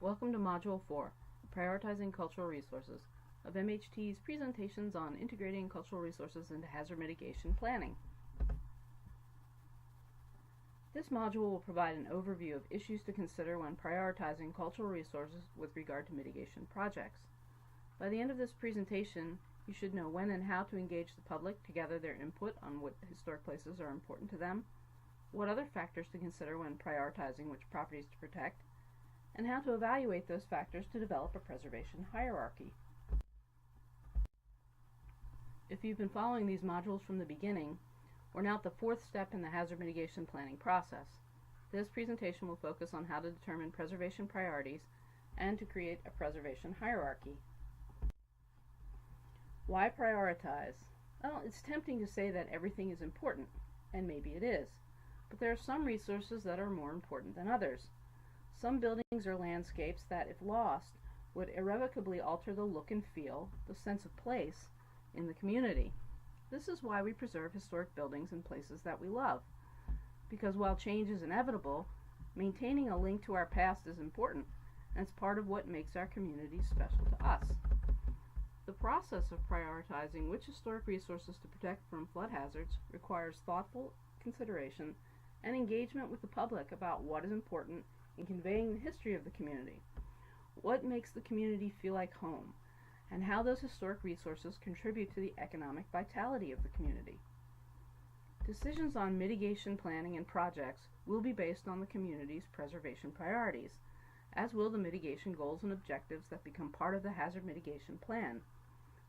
Welcome to Module 4, Prioritizing Cultural Resources, of MHT's presentations on integrating cultural resources into hazard mitigation planning. This module will provide an overview of issues to consider when prioritizing cultural resources with regard to mitigation projects. By the end of this presentation, you should know when and how to engage the public to gather their input on what historic places are important to them, what other factors to consider when prioritizing which properties to protect, and how to evaluate those factors to develop a preservation hierarchy. If you've been following these modules from the beginning, we're now at the fourth step in the hazard mitigation planning process. This presentation will focus on how to determine preservation priorities and to create a preservation hierarchy. Why prioritize? Well, it's tempting to say that everything is important, and maybe it is, but there are some resources that are more important than others. Some buildings or landscapes that, if lost, would irrevocably alter the look and feel, the sense of place, in the community. This is why we preserve historic buildings and places that we love. Because while change is inevitable, maintaining a link to our past is important, and it's part of what makes our communities special to us. The process of prioritizing which historic resources to protect from flood hazards requires thoughtful consideration and engagement with the public about what is important in conveying the history of the community, what makes the community feel like home, and how those historic resources contribute to the economic vitality of the community. Decisions on mitigation planning and projects will be based on the community's preservation priorities, as will the mitigation goals and objectives that become part of the hazard mitigation plan.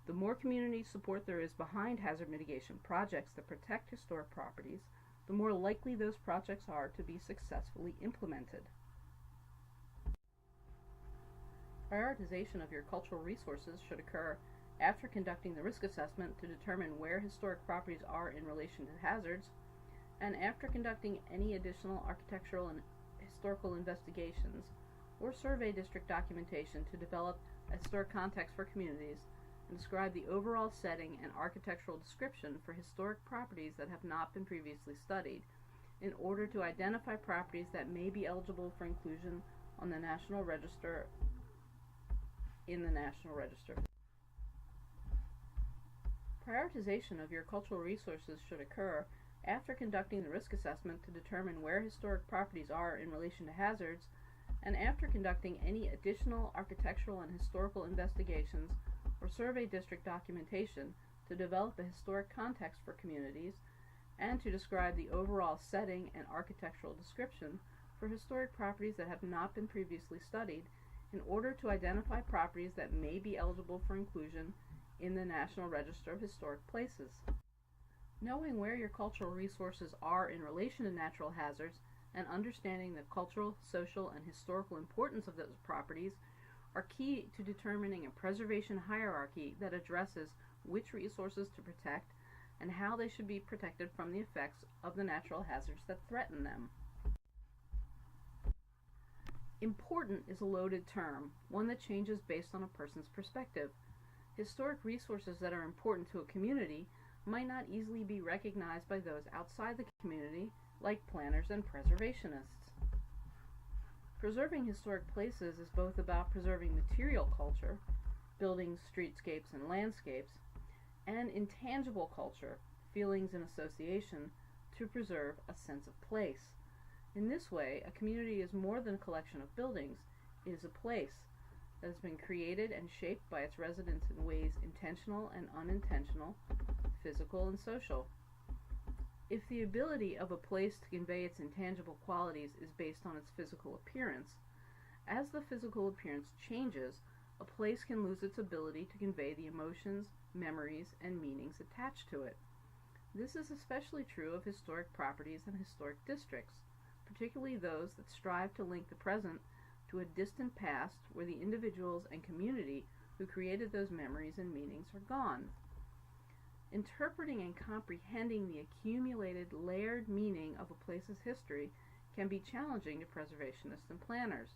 The more community support there is behind hazard mitigation projects that protect historic properties, the more likely those projects are to be successfully implemented. Prioritization of your cultural resources should occur after conducting the risk assessment to determine where historic properties are in relation to hazards, and after conducting any additional architectural and historical investigations or survey district documentation to develop a historic context for communities and describe the overall setting and architectural description for historic properties that have not been previously studied, in order to identify properties that may be eligible for inclusion on the National Register in the National Register. Prioritization of your cultural resources should occur after conducting the risk assessment to determine where historic properties are in relation to hazards, and after conducting any additional architectural and historical investigations or survey district documentation to develop a historic context for communities, and to describe the overall setting and architectural description for historic properties that have not been previously studied, in order to identify properties that may be eligible for inclusion in the National Register of Historic Places. Knowing where your cultural resources are in relation to natural hazards and understanding the cultural, social, and historical importance of those properties are key to determining a preservation hierarchy that addresses which resources to protect and how they should be protected from the effects of the natural hazards that threaten them. Important is a loaded term, one that changes based on a person's perspective. Historic resources that are important to a community might not easily be recognized by those outside the community, like planners and preservationists. Preserving historic places is both about preserving material culture, buildings, streetscapes, and landscapes, and intangible culture, feelings and association, to preserve a sense of place. In this way, a community is more than a collection of buildings. It is a place that has been created and shaped by its residents in ways intentional and unintentional, physical and social. If the ability of a place to convey its intangible qualities is based on its physical appearance, as the physical appearance changes, a place can lose its ability to convey the emotions, memories, and meanings attached to it. This is especially true of historic properties and historic districts, particularly those that strive to link the present to a distant past where the individuals and community who created those memories and meanings are gone. Interpreting and comprehending the accumulated, layered meaning of a place's history can be challenging to preservationists and planners.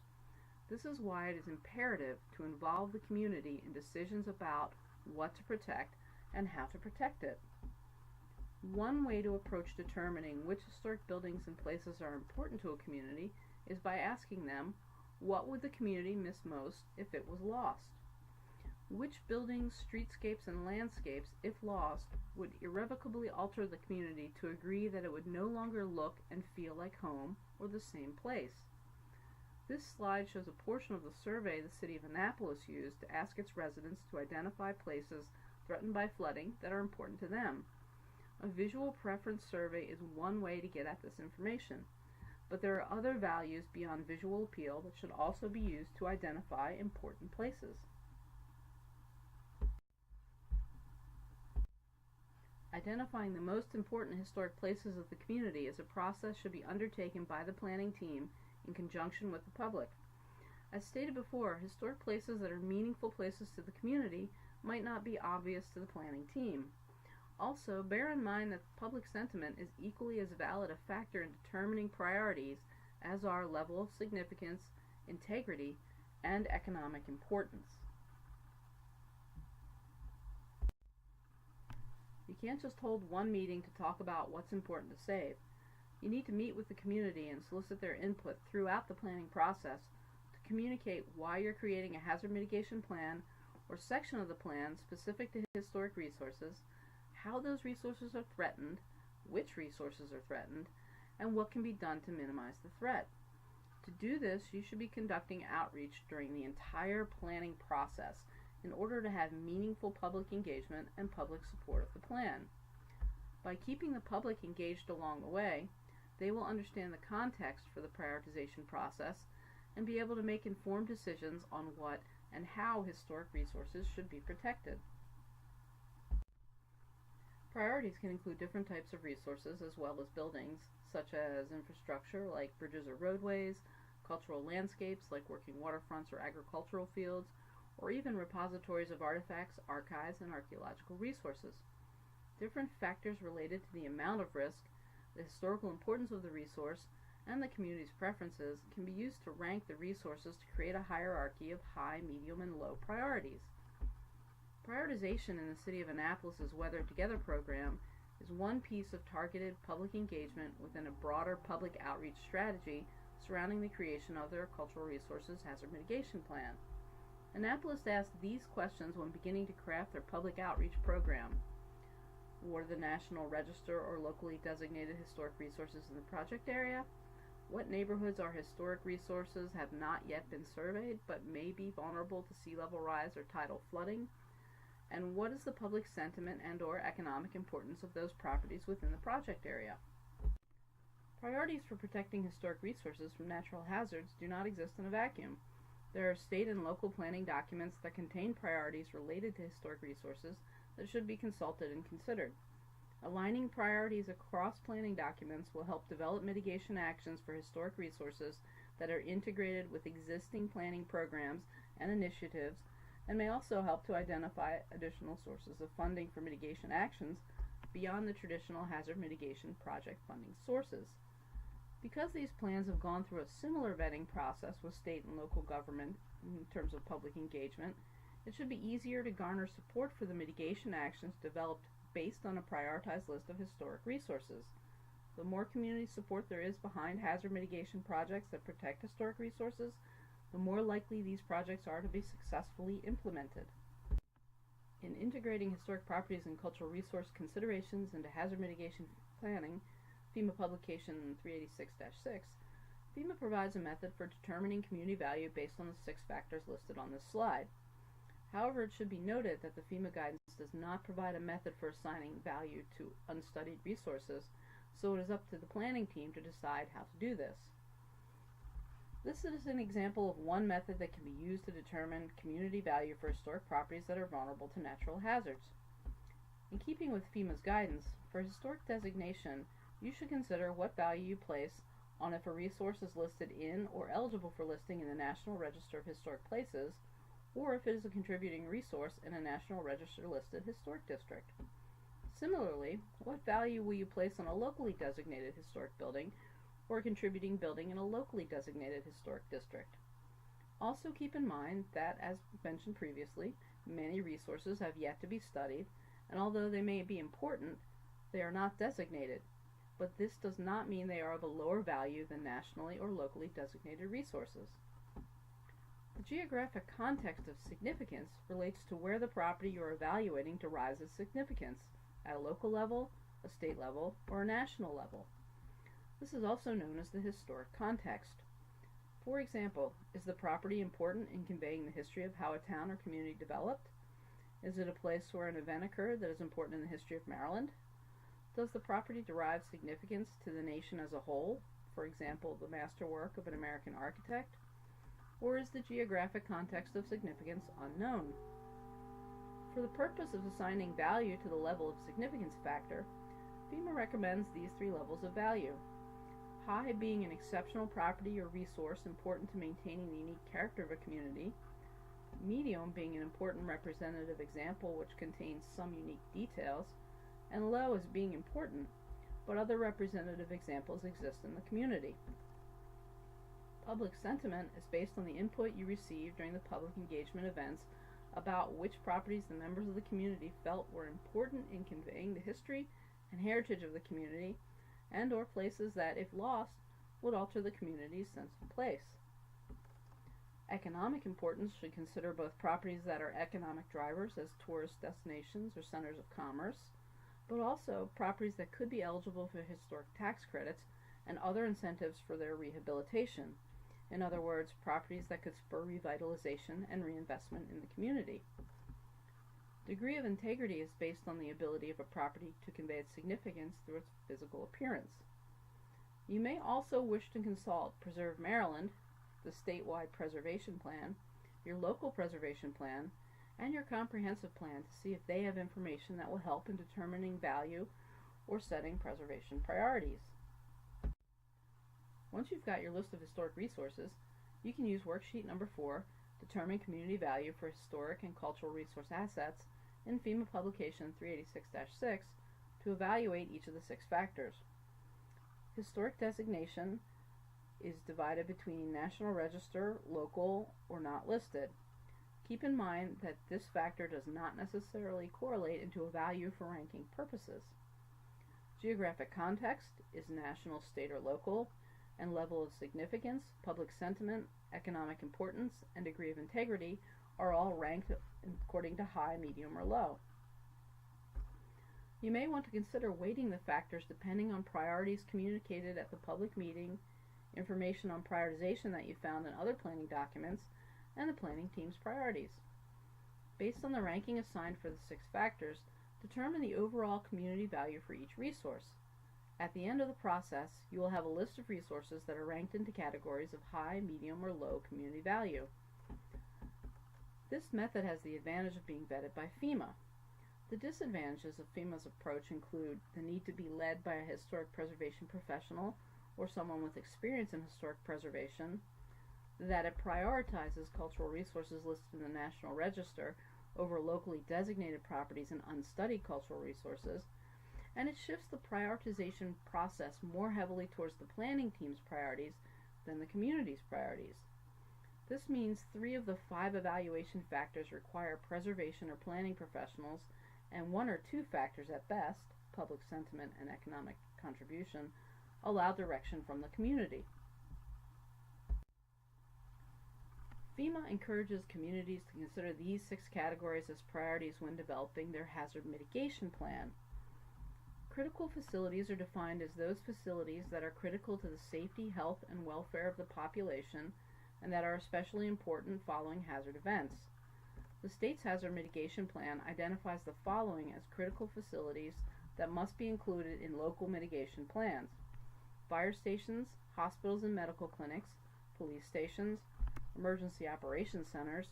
This is why it is imperative to involve the community in decisions about what to protect and how to protect it. One way to approach determining which historic buildings and places are important to a community is by asking them, What would the community miss most if it was lost? Which buildings, streetscapes, and landscapes, if lost, would irrevocably alter the community to agree that it would no longer look and feel like home or the same place? This slide shows a portion of the survey the City of Annapolis used to ask its residents to identify places threatened by flooding that are important to them. A visual preference survey is one way to get at this information, but there are other values beyond visual appeal that should also be used to identify important places. Identifying the most important historic places of the community is a process should be undertaken by the planning team in conjunction with the public. As stated before, historic places that are meaningful places to the community might not be obvious to the planning team. Also, bear in mind that public sentiment is equally as valid a factor in determining priorities as are level of significance, integrity, and economic importance. You can't just hold one meeting to talk about what's important to save. You need to meet with the community and solicit their input throughout the planning process to communicate why you're creating a hazard mitigation plan or section of the plan specific to historic resources, how those resources are threatened, which resources are threatened, and what can be done to minimize the threat. To do this, you should be conducting outreach during the entire planning process in order to have meaningful public engagement and public support of the plan. By keeping the public engaged along the way, they will understand the context for the prioritization process and be able to make informed decisions on what and how historic resources should be protected. Priorities can include different types of resources as well as buildings, such as infrastructure like bridges or roadways, cultural landscapes like working waterfronts or agricultural fields, or even repositories of artifacts, archives, and archaeological resources. Different factors related to the amount of risk, the historical importance of the resource, and the community's preferences can be used to rank the resources to create a hierarchy of high, medium, and low priorities. Prioritization in the City of Annapolis' Weather Together program is one piece of targeted public engagement within a broader public outreach strategy surrounding the creation of their Cultural Resources Hazard Mitigation Plan. Annapolis asked these questions when beginning to craft their public outreach program. What are the National Register or locally designated historic resources in the project area? What neighborhoods or historic resources have not yet been surveyed but may be vulnerable to sea level rise or tidal flooding? And what is the public sentiment and/or economic importance of those properties within the project area? Priorities for protecting historic resources from natural hazards do not exist in a vacuum. There are state and local planning documents that contain priorities related to historic resources that should be consulted and considered. Aligning priorities across planning documents will help develop mitigation actions for historic resources that are integrated with existing planning programs and initiatives, and may also help to identify additional sources of funding for mitigation actions beyond the traditional hazard mitigation project funding sources. Because these plans have gone through a similar vetting process with state and local government in terms of public engagement, it should be easier to garner support for the mitigation actions developed based on a prioritized list of historic resources. The more community support there is behind hazard mitigation projects that protect historic resources, the more likely these projects are to be successfully implemented. In integrating historic properties and cultural resource considerations into hazard mitigation planning, FEMA Publication 386-6, FEMA provides a method for determining community value based on the 6 factors listed on this slide. However, it should be noted that the FEMA guidance does not provide a method for assigning value to unstudied resources, so it is up to the planning team to decide how to do this. This is an example of one method that can be used to determine community value for historic properties that are vulnerable to natural hazards. In keeping with FEMA's guidance, for historic designation, you should consider what value you place on if a resource is listed in or eligible for listing in the National Register of Historic Places, or if it is a contributing resource in a National Register listed historic district. Similarly, what value will you place on a locally designated historic building or a contributing building in a locally designated historic district? Also keep in mind that, as mentioned previously, many resources have yet to be studied, and although they may be important, they are not designated. But this does not mean they are of a lower value than nationally or locally designated resources. geographic context of significance relates to where the property you're evaluating derives its significance, at a local level, a state level, or a national level. This is also known as the historic context. For example, is the property important in conveying the history of how a town or community developed? Is it a place where an event occurred that is important in the history of Maryland? Does the property derive significance to the nation as a whole, for example, the masterwork of an American architect? Or is the geographic context of significance unknown? For the purpose of assigning value to the level of significance factor, FEMA recommends these three levels of value. High being an exceptional property or resource important to maintaining the unique character of a community, medium being an important representative example which contains some unique details, and low as being important, but other representative examples exist in the community. Public sentiment is based on the input you receive during the public engagement events about which properties the members of the community felt were important in conveying the history and heritage of the community, and or places that, if lost, would alter the community's sense of place. Economic importance should consider both properties that are economic drivers as tourist destinations or centers of commerce, but also properties that could be eligible for historic tax credits and other incentives for their rehabilitation. In other words, properties that could spur revitalization and reinvestment in the community. Degree of integrity is based on the ability of a property to convey its significance through its physical appearance. You may also wish to consult Preserve Maryland, the statewide preservation plan, your local preservation plan, and your comprehensive plan to see if they have information that will help in determining value or setting preservation priorities. Once you've got your list of historic resources, you can use worksheet number 4, Determine Community Value for Historic and Cultural Resource Assets, in FEMA Publication 386-6 to evaluate each of the 6 factors. Historic designation is divided between National Register, local, or not listed. Keep in mind that this factor does not necessarily correlate into a value for ranking purposes. Geographic context is national, state, or local, and level of significance, public sentiment, economic importance, and degree of integrity are all ranked according to high, medium, or low. You may want to consider weighting the factors depending on priorities communicated at the public meeting, information on prioritization that you found in other planning documents, and the planning team's priorities. Based on the ranking assigned for the 6 factors, determine the overall community value for each resource. At the end of the process, you will have a list of resources that are ranked into categories of high, medium, or low community value. This method has the advantage of being vetted by FEMA. The disadvantages of FEMA's approach include the need to be led by a historic preservation professional or someone with experience in historic preservation, that it prioritizes cultural resources listed in the National Register over locally designated properties and unstudied cultural resources, and it shifts the prioritization process more heavily towards the planning team's priorities than the community's priorities. This means 3 of the 5 evaluation factors require preservation or planning professionals, and 1 or 2 factors at best, public sentiment and economic contribution, allow direction from the community. FEMA encourages communities to consider these 6 categories as priorities when developing their hazard mitigation plan. Critical facilities are defined as those facilities that are critical to the safety, health, and welfare of the population and that are especially important following hazard events. The state's hazard mitigation plan identifies the following as critical facilities that must be included in local mitigation plans: fire stations, hospitals and medical clinics, police stations, emergency operations centers,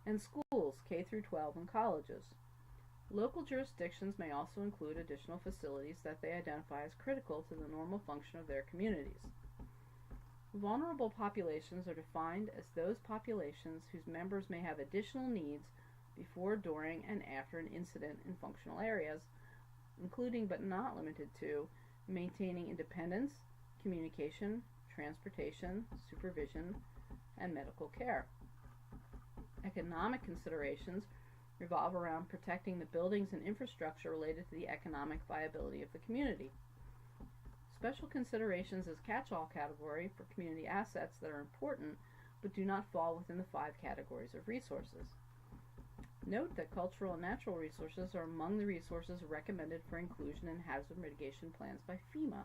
and schools K through 12 and colleges. Local jurisdictions may also include additional facilities that they identify as critical to the normal function of their communities. Vulnerable populations are defined as those populations whose members may have additional needs before, during, and after an incident in functional areas, including but not limited to maintaining independence, communication, transportation, supervision, and medical care. Economic considerations revolve around protecting the buildings and infrastructure related to the economic viability of the community. Special considerations as catch-all category for community assets that are important but do not fall within the 5 categories of resources. Note that cultural and natural resources are among the resources recommended for inclusion in hazard mitigation plans by FEMA.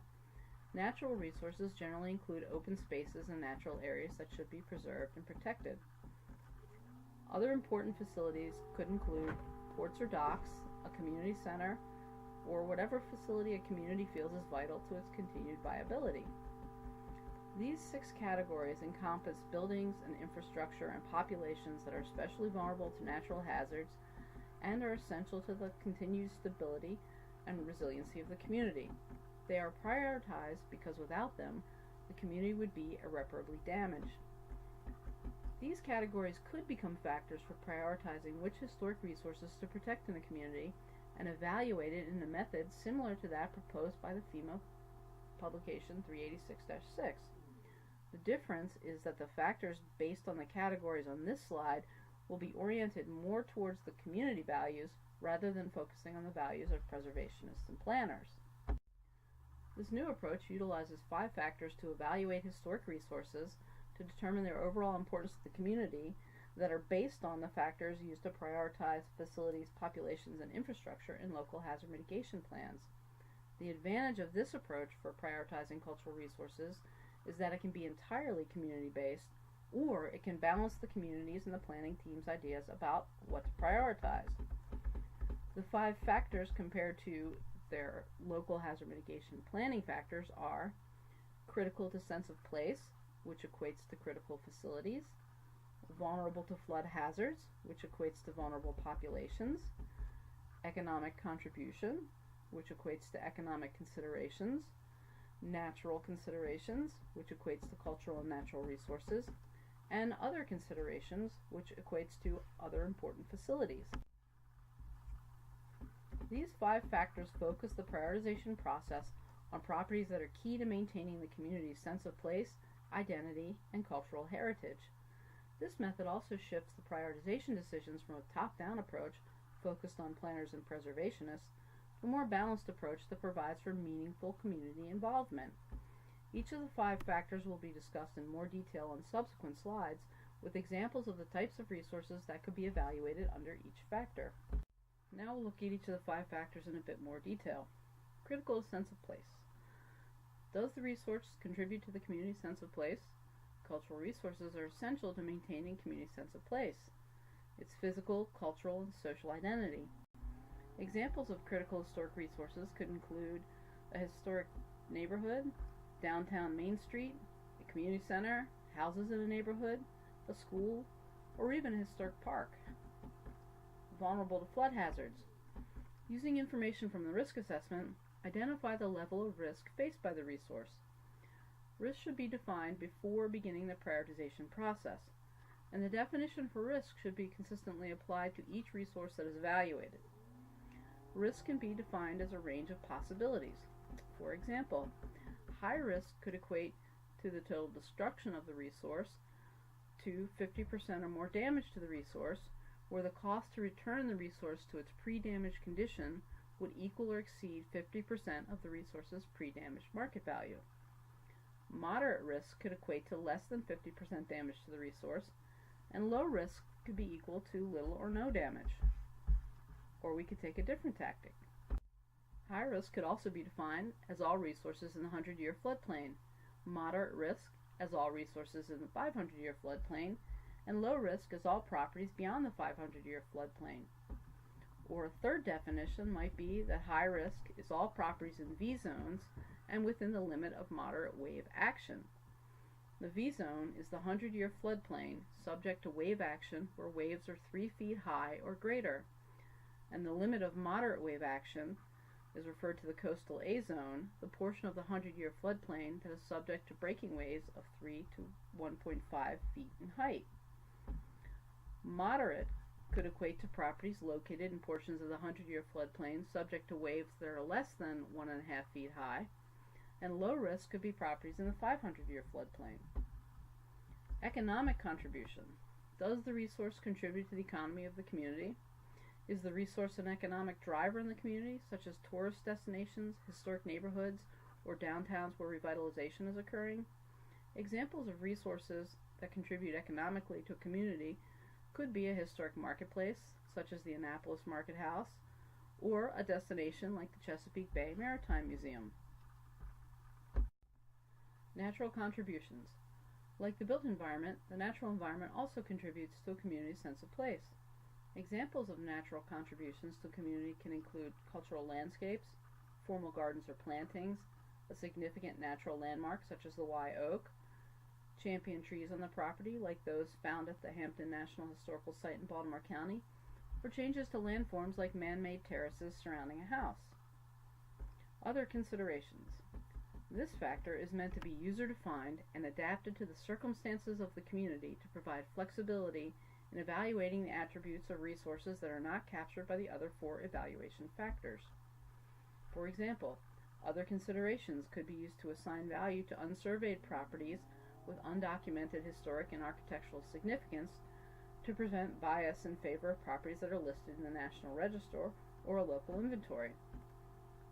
Natural resources generally include open spaces and natural areas that should be preserved and protected. Other important facilities could include ports or docks, a community center, or whatever facility a community feels is vital to its continued viability. These 6 categories encompass buildings and infrastructure and populations that are especially vulnerable to natural hazards and are essential to the continued stability and resiliency of the community. They are prioritized because without them, the community would be irreparably damaged. These categories could become factors for prioritizing which historic resources to protect in a community and evaluated in a method similar to that proposed by the FEMA publication 386-6. The difference is that the factors based on the categories on this slide will be oriented more towards the community values rather than focusing on the values of preservationists and planners. This new approach utilizes 5 factors to evaluate historic resources to determine their overall importance to the community that are based on the factors used to prioritize facilities, populations, and infrastructure in local hazard mitigation plans. The advantage of this approach for prioritizing cultural resources is that it can be entirely community-based, or it can balance the community's and the planning team's ideas about what to prioritize. The 5 factors compared to their local hazard mitigation planning factors are critical to sense of place, which equates to critical facilities, vulnerable to flood hazards, which equates to vulnerable populations, economic contribution, which equates to economic considerations, natural considerations, which equates to cultural and natural resources, and other considerations, which equates to other important facilities. These 5 factors focus the prioritization process on properties that are key to maintaining the community's sense of place, identity, and cultural heritage. This method also shifts the prioritization decisions from a top-down approach focused on planners and preservationists a more balanced approach that provides for meaningful community involvement. Each of the 5 factors will be discussed in more detail on subsequent slides, with examples of the types of resources that could be evaluated under each factor. Now we'll look at each of the 5 factors in a bit more detail. Critical sense of place. Does the resource contribute to the community's sense of place? Cultural resources are essential to maintaining community sense of place, its physical, cultural, and social identity. Examples of critical historic resources could include a historic neighborhood, downtown Main Street, a community center, houses in a neighborhood, a school, or even a historic park. Vulnerable to flood hazards. Using information from the risk assessment, identify the level of risk faced by the resource. Risk should be defined before beginning the prioritization process, and the definition for risk should be consistently applied to each resource that is evaluated. Risk can be defined as a range of possibilities. For example, high risk could equate to the total destruction of the resource, to 50% or more damage to the resource, where the cost to return the resource to its pre-damaged condition would equal or exceed 50% of the resource's pre-damaged market value. Moderate risk could equate to less than 50% damage to the resource, and low risk could be equal to little or no damage. Or we could take a different tactic. High risk could also be defined as all resources in the 100-year floodplain, moderate risk as all resources in the 500-year floodplain, and low risk as all properties beyond the 500-year floodplain. Or a third definition might be that high risk is all properties in V zones and within the limit of moderate wave action. The V zone is the 100-year floodplain subject to wave action where waves are 3 feet high or greater, and the limit of moderate wave action is referred to the coastal A zone, the portion of the 100-year floodplain that is subject to breaking waves of 3 to 1.5 feet in height. Moderate could equate to properties located in portions of the 100-year floodplain subject to waves that are less than 1.5 feet high, and low risk could be properties in the 500-year floodplain. Economic contribution. Does the resource contribute to the economy of the community? Is the resource an economic driver in the community, such as tourist destinations, historic neighborhoods, or downtowns where revitalization is occurring? Examples of resources that contribute economically to a community could be a historic marketplace, such as the Annapolis Market House, or a destination like the Chesapeake Bay Maritime Museum. Natural contributions. Like the built environment, the natural environment also contributes to a community's sense of place. Examples of natural contributions to a community can include cultural landscapes, formal gardens or plantings, a significant natural landmark such as the Wye Oak, champion trees on the property like those found at the Hampton National Historical Site in Baltimore County, or changes to landforms like man-made terraces surrounding a house. Other considerations. This factor is meant to be user-defined and adapted to the circumstances of the community to provide flexibility in evaluating the attributes or resources that are not captured by the other four evaluation factors. For example, other considerations could be used to assign value to unsurveyed properties with undocumented historic and architectural significance to prevent bias in favor of properties that are listed in the National Register or a local inventory.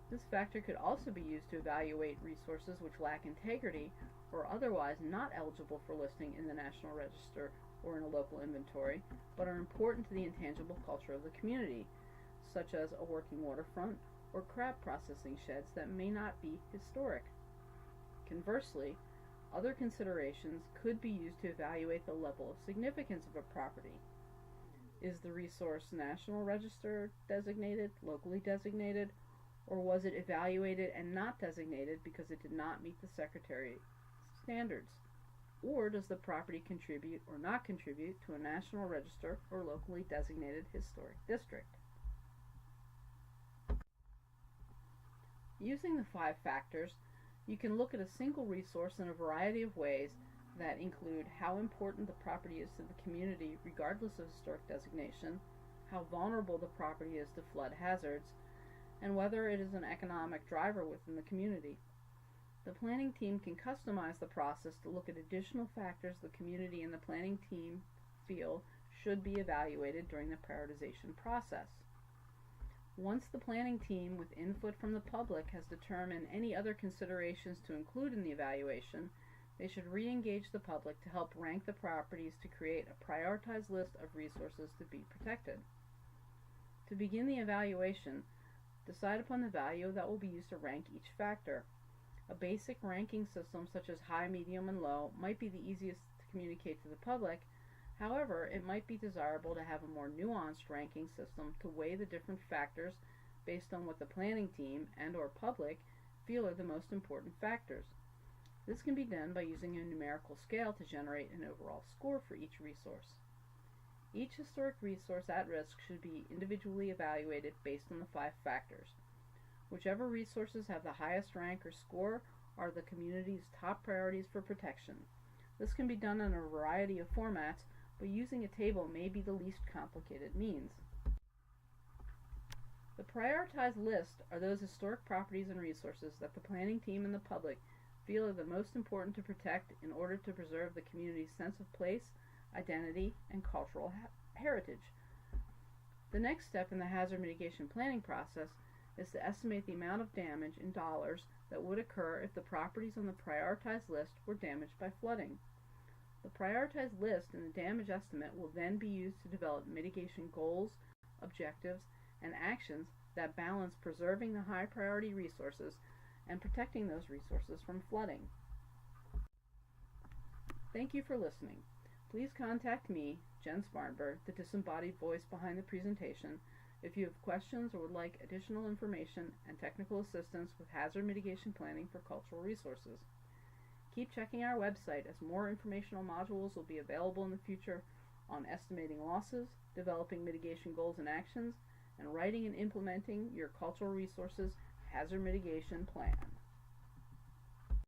This factor could also be used to evaluate resources which lack integrity or otherwise not eligible for listing in the National Register or in a local inventory, but are important to the intangible culture of the community, such as a working waterfront or crab processing sheds that may not be historic. Conversely, other considerations could be used to evaluate the level of significance of a property. Is the resource National Register designated, locally designated, or was it evaluated and not designated because it did not meet the Secretary's standards? Or does the property contribute or not contribute to a National Register or locally designated historic district? Using the 5 factors, you can look at a single resource in a variety of ways that include how important the property is to the community regardless of historic designation, how vulnerable the property is to flood hazards, and whether it is an economic driver within the community. The planning team can customize the process to look at additional factors the community and the planning team feel should be evaluated during the prioritization process. Once the planning team, with input from the public, has determined any other considerations to include in the evaluation, they should re-engage the public to help rank the properties to create a prioritized list of resources to be protected. To begin the evaluation, decide upon the value that will be used to rank each factor. A basic ranking system such as high, medium, and low might be the easiest to communicate to the public. However, it might be desirable to have a more nuanced ranking system to weigh the different factors based on what the planning team and/or public feel are the most important factors. This can be done by using a numerical scale to generate an overall score for each resource. Each historic resource at risk should be individually evaluated based on the 5 factors. Whichever resources have the highest rank or score are the community's top priorities for protection. This can be done in a variety of formats, but using a table may be the least complicated means. The prioritized list are those historic properties and resources that the planning team and the public feel are the most important to protect in order to preserve the community's sense of place, identity, and cultural heritage. The next step in the hazard mitigation planning process is to estimate the amount of damage in dollars that would occur if the properties on the prioritized list were damaged by flooding. The prioritized list and the damage estimate will then be used to develop mitigation goals, objectives, and actions that balance preserving the high priority resources and protecting those resources from flooding. Thank you for listening. Please contact me, Jen Sparnberg, the disembodied voice behind the presentation, if you have questions or would like additional information and technical assistance with hazard mitigation planning for cultural resources. Keep checking our website as more informational modules will be available in the future on estimating losses, developing mitigation goals and actions, and writing and implementing your cultural resources hazard mitigation plan.